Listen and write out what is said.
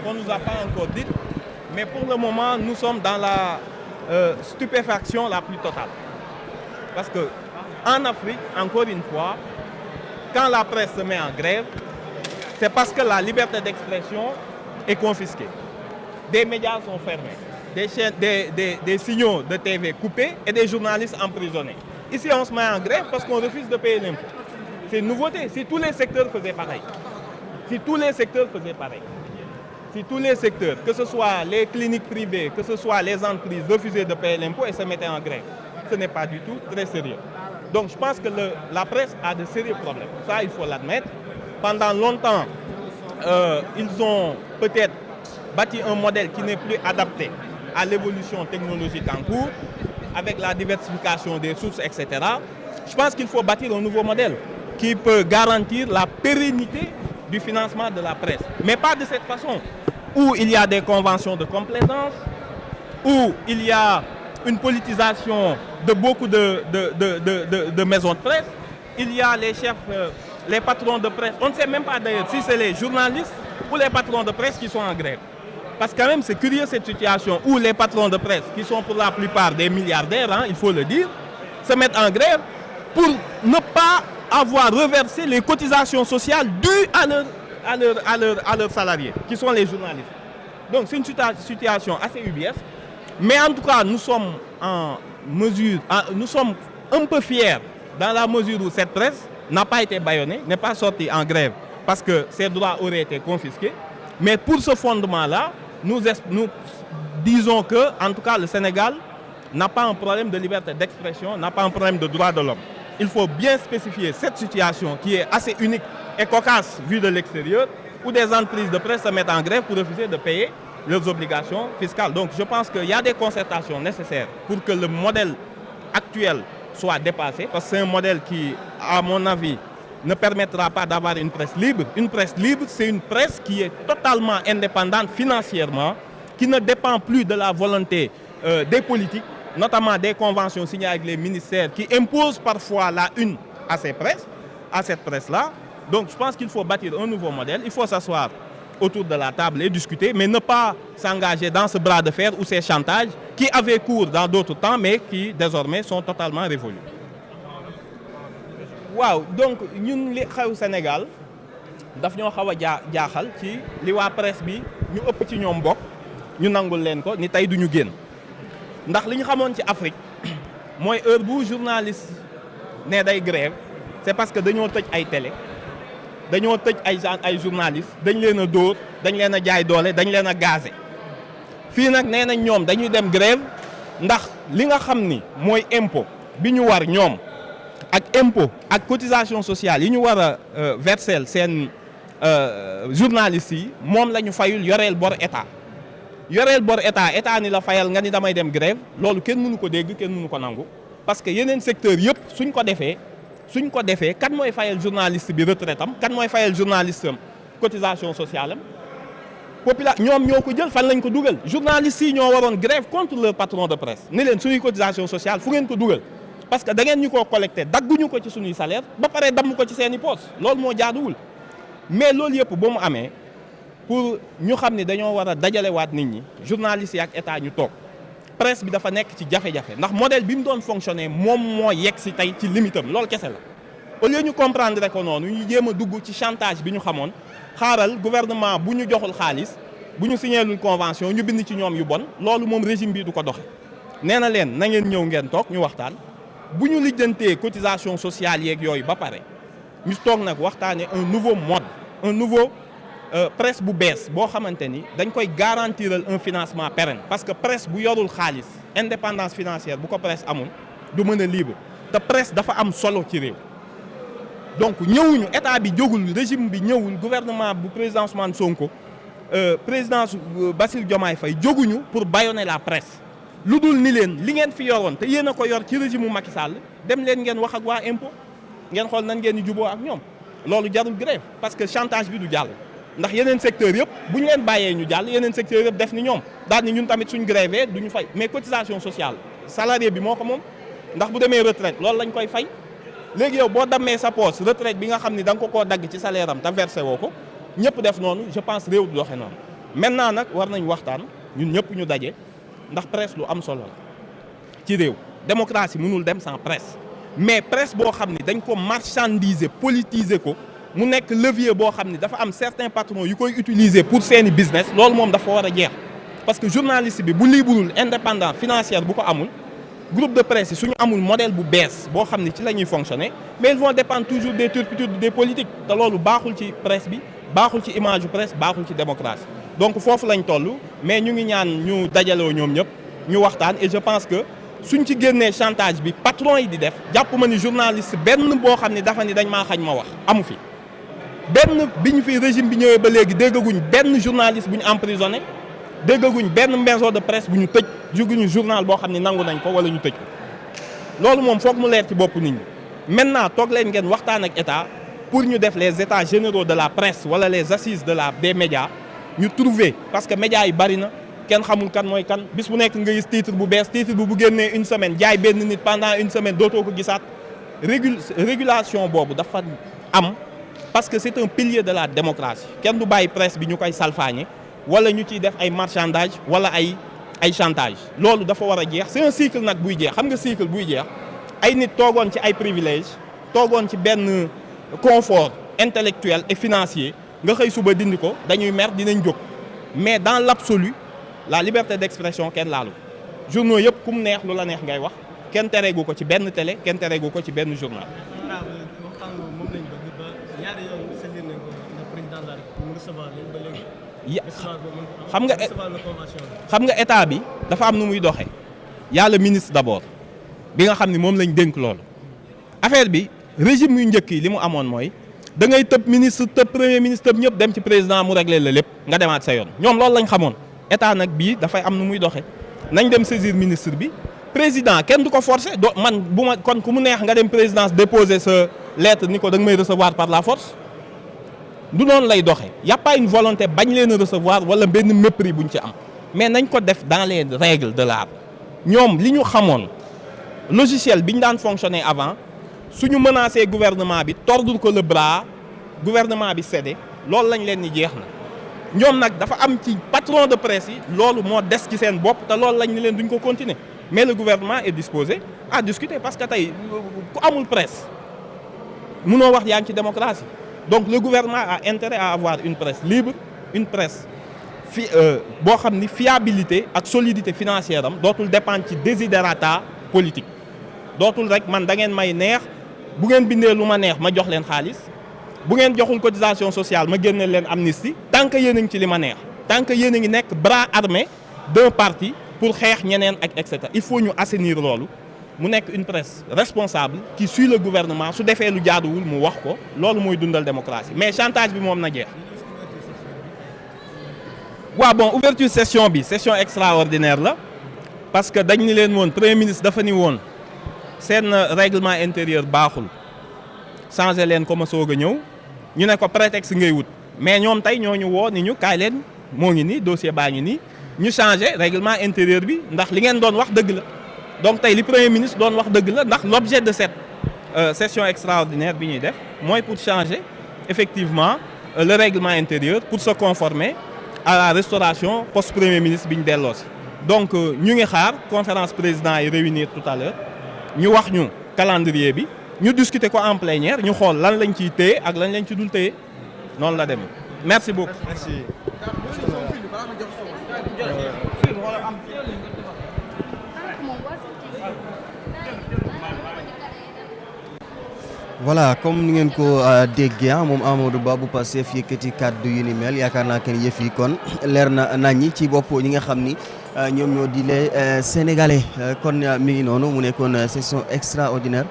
qu'on ne nous a pas encore dites, mais pour le moment, nous sommes dans la stupéfaction la plus totale. Parce que en Afrique, encore une fois, quand la presse se met en grève, c'est parce que la liberté d'expression est confisquée. Des médias sont fermés, des signaux de TV coupés et des journalistes emprisonnés. Ici, on se met en grève parce qu'on refuse de payer l'impôt. C'est une nouveauté. Si tous les secteurs faisaient pareil, si tous les secteurs faisaient pareil, si tous les secteurs, que ce soit les cliniques privées, que ce soit les entreprises, refusaient de payer l'impôt et se mettaient en grève, ce n'est pas du tout très sérieux. Donc je pense que la presse a de sérieux problèmes. Ça, il faut l'admettre. Pendant longtemps, ils ont peut-être bâti un modèle qui n'est plus adapté à l'évolution technologique en cours, avec la diversification des sources, etc. Je pense qu'il faut bâtir un nouveau modèle qui peut garantir la pérennité du financement de la presse. Mais pas de cette façon, où il y a des conventions de complaisance, où il y a une politisation de beaucoup de maisons de presse. Il y a les chefs, les patrons de presse. On ne sait même pas d'ailleurs si c'est les journalistes ou les patrons de presse qui sont en grève. Parce que quand même, c'est curieux cette situation où les patrons de presse, qui sont pour la plupart des milliardaires, hein, il faut le dire, se mettent en grève pour ne pas avoir reversé les cotisations sociales dues à leurs salariés, qui sont les journalistes. Donc c'est une situation assez ubuesque. Mais en tout cas, nous sommes en mesure, nous sommes un peu fiers dans la mesure où cette presse n'a pas été bâillonnée, n'est pas sortie en grève parce que ses droits auraient été confisqués. Mais pour ce fondement-là, nous disons que, en tout cas, le Sénégal n'a pas un problème de liberté d'expression, n'a pas un problème de droits de l'homme. Il faut bien spécifier cette situation qui est assez unique et cocasse vue de l'extérieur, où des entreprises de presse se mettent en grève pour refuser de payer leurs obligations fiscales. Donc je pense qu'il y a des concertations nécessaires pour que le modèle actuel soit dépassé, parce que c'est un modèle qui, à mon avis, ne permettra pas d'avoir une presse libre. Une presse libre, c'est une presse qui est totalement indépendante financièrement, qui ne dépend plus de la volonté des politiques, notamment des conventions signées avec les ministères qui imposent parfois la une à cette presse-là. Donc je pense qu'il faut bâtir un nouveau modèle, il faut s'asseoir autour de la table et discuter, mais ne pas s'engager dans ce bras de fer ou ces chantages qui avaient cours dans d'autres temps, mais qui désormais sont totalement révolus. Waaw donc ñun li xew Sénégal daf ñoo xaw a jaaxal ci li waa presse bi ñu ëpp ci ñoom bokk ñu nangul leen ko ni tey duñu génn ndax li ñu xamoon ci Afrique mooy heure bu journaliste ne day grève c'est parce que dañoo tëj ay télé dañoo tëj ay journalistes dañ leen a dóor dañ leen a jaay doole dañ leen a gazé fii nag nee nañ ñoom dañuy dem grève ndax li nga xam ni mooy impôt bi ñu war ñoom ak impôt ak cotisation sociale yi ñu war a verser seen journalistes yi moom la ñu fayul yoreel bor état état ni la fayal nga ni damay dem grève loolu kenn mënu ko dégg kenn mënu ko nangu parce que yeneen secteur yëpp suñ ko defee kan mooy fayal journaliste bi retraite am kan mooy fayal journaliste am cotisation sociale am ñoom ñoo ko jël fan lañ ko dugal journalistes yi ñoo waroon grève contre le patron de presse ni leen suñuy cotisation sociale fu ngeen ko dugal parce que da ngeen ñu koo collecté dagguñu ko ci suñuy salaire ba pare damm ko ci seen i poste loolu moo jaaduwul mais loolu yëpp ba mu amee pour ñu xam ni dañoo war a dajalewaat nit ñi journalistes yi ak état ñu toog presse bi dafa nekk ci jafe-jafe ndax modèle bi mu doon fonctionner moom moo yegg si tey ci limitam loolu kese la au lieu ñu comprendre rek ko noonu ñu jéem a dugg ci chantage bi ñu xamoon xaaral gouvernement bu ñu joxul xaalis bu ñu signéelul convention ñu bind ci ñoom yu bon loolu moom régime bi du ko doxe nee na leen na ngeen ñëw ngeen toog ñu waxtaan bu ñu lijjantee cotisation sociale yeeg yooyu ba pare ñu toog nag waxtaanee un nouveau mode un nouveau presse bu bees boo xamante ni dañ koy garantiral un financement pérenne parce que presse bu yorul xaalis indépendance financière bu ko presse amul du mën a libre te presse dafa am solo ci réew donc ñëwuñu état bi jógul régime bi ñëwul gouvernement bu président Ousmane Sonko président Bassirou Diomaye Faye jóguñu pour bâillonner la presse lu dul ni leen li ngeen fi yoroon te yéen a ko yor ci régime mu Macky Sall dem leen ngeen wax ak waa impôt ngeen xool nan ngeen di juboo ak ñoom loolu jarul grève parce que chantage bi du jàll ndax yeneen secteur yëpp bu ñu leen bàyyee ñu jàll yeneen secteur yëpp def ni ñoom daal ni ñun tamit suñ grévé du ñu fay mais cotisation sociale salarié bi moo ko moom ndax bu demee retraite loolu lañ koy fay léegi yow boo dammee sa poste retraite bi nga xam ni da nga ko koo dagg ci salaire am te versé woo ko ñëpp def noonu je pense réew du doxe noonu maintenant nag war nañ waxtaan ñun ñëpp ñu daje ndax presse lu am solo la ci réew démocratie mënul dem sans presse mais presse boo xam ni dañ ko marchandiser politiser ko mu nekk levier boo xam ni dafa am certains patrons yu koy utiliser pour seeni business loolu moom dafa war a jeex parce que journaliste bi bu libreul indépendant financière bu ko amul groupe de presse yi suñu amul modèle bu bees boo xam ni ci la ñuy fonctionner mais ils vont dépendre toujours des turpitudes des politiques te loolu baaxul ci presse bi baaxul ci image yu presse baaxul ci démocratie donc foofu lañ toll mais ñu ngi ñaan ñu dajaloo ñoom ñëpp ñu waxtaan et je pense que suñ ci génnee chantage bi patron yi di def jàpp ma ni journaliste benn boo xam ni dafa ni dañ maa xañ ma wax amu fi benn bi ñu fi régime bi ñëwee ba léegi déggaguñ benn journaliste bu ñu emprisonné déggaguñ benn maison de presse bu ñu tëj juguñu journal boo xam ne nangu nañ ko wala ñu tëj ko loolu moom foog mu leer ci bopp nit ñi maintenant toog leen ngeen waxtaan ak état pour ñu def les états généraux de la presse wala les assises des médias ñu trouver parce que médias yi bari na kenn xamul kan mooy kan bis bu nekk nga gis titre bu bees titre bu génnee une semaine jaay benn nit pendant une semaine dootoo ko gisaat régulation boobu dafa am parce que c'est un pilier de la démocratie kenn du bàyyi presse bi ñu koy salfaañe wala ñu ciy def ay marchandage wala ay chantage loolu dafa war a jeex c'est un cycle nag buy jeex xam nga cycle buy jeex ay nit toogoon ci ay privilèges toogoon ci benn confort intellectuel et financier nga xëy suba dindi ko dañuy mer dinañ jóg mais dans l'absolu la liberté d'expression kenn laalu journaux yëpp ku mu neex lu la neex ngay wax kenn tereegu ko ci benn télé kenn tereegu ko ci benn journal. xam nga état bi dafa am nu muy doxee yàlla ministre d'abord bi nga xam ni moom lañ dénk loolu affaire bi régime yu njëkk yi li mu amoon mooy da ngay tëb ministre tëb premier ministre tëb ñëpp dem ci président mu régler la lépp nga demaat sa yoon ñoom loolu lañ xamoon état nag bii dafay am nu muy doxee nañ dem saisir ministre bi président kenn du ko forcer do man bu ma kon ku mu neex nga dem présidence déposer sa lettre ni ko da nga may recevoir par la force du noonu lay doxee y a pas une volonté bañ leen a recevoir wala benn mépris buñ ci am mais nañ ko def dans les règles de l'art ñoom li ñu xamoon logiciel bi ñu daan fonctionner avant suñu menacé gouvernement bi tordre ko le bras gouvernement bi cédé loolu lañ leen ni jeex na ñoom nag dafa am ci patron de presse yi loolu moo des ci seen bopp te loolu lañ ni leen duñ ko continuer mais le gouvernement est disposé à discuter parce que tey ku amul presse munoo wax yaa ngi ci démocratie donc le gouvernement a intérêt à avoir une presse libre une presse boo xam ni fiabilité ak solidité financière am dootul dépendre ci desiderata politique dootul rek man da ngeen may neex bu ngeen bindee lu ma neex ma jox leen xaalis bu ngeen joxul cotisation sociale ma génneel leen amnistie tant que yéen a ngi ci li ma neex tant que yéen a ngi nekk bras armé d'un parti pour xeex ñeneen ak et cetera il faut ñu assainir loolu mu nekk une presse responsable qui suit le gouvernement su defee lu jaaduwul mu wax ko loolu mooy dundal démocratie mais chantage bi moom na jeex. waaw bon ouverture session bi session extraordinaire la parce que dañ ni leen woon premier ministre dafa ni woon seen règlement intérieur baaxul changé leen ko ma soog a ñëw ñu ne ko prétexte ngay wut mais ñoom tey ñoo ñu woo ni ñu kaay leen moo ngi nii dossier baa ngi nii ñu changé règlement intérieur bi ndax li ngeen doon wax dëgg la donc tey li premier ministre doon wax dëgg la ndax l'objet de cette session extraordinaire bi ñuy def mooy pour changer effectivement le règlement intérieur pour se conformer à la restauration post premier ministre bi ñu delloo si donc ñu ngi xaar conférence président yi réunir tout à l'heure ñu wax ñu calendrier bi ñu discuter ko en plénière ñu xool lan lañ ciy téye ak lan lañ ci dul téye noonu la demee merci beaucoup. Merci. voilà comme ni ngeen ko déggee moom Amadou Ba bu Pastef yëkkati kàddu yu ni mel yaakaar naa kenn yëf yi kon leer na naññi ci bopp ñi nga xam ni ñoom ñoo di les sénégalais kon mi ngi noonu mu nekkoon session extraordinaire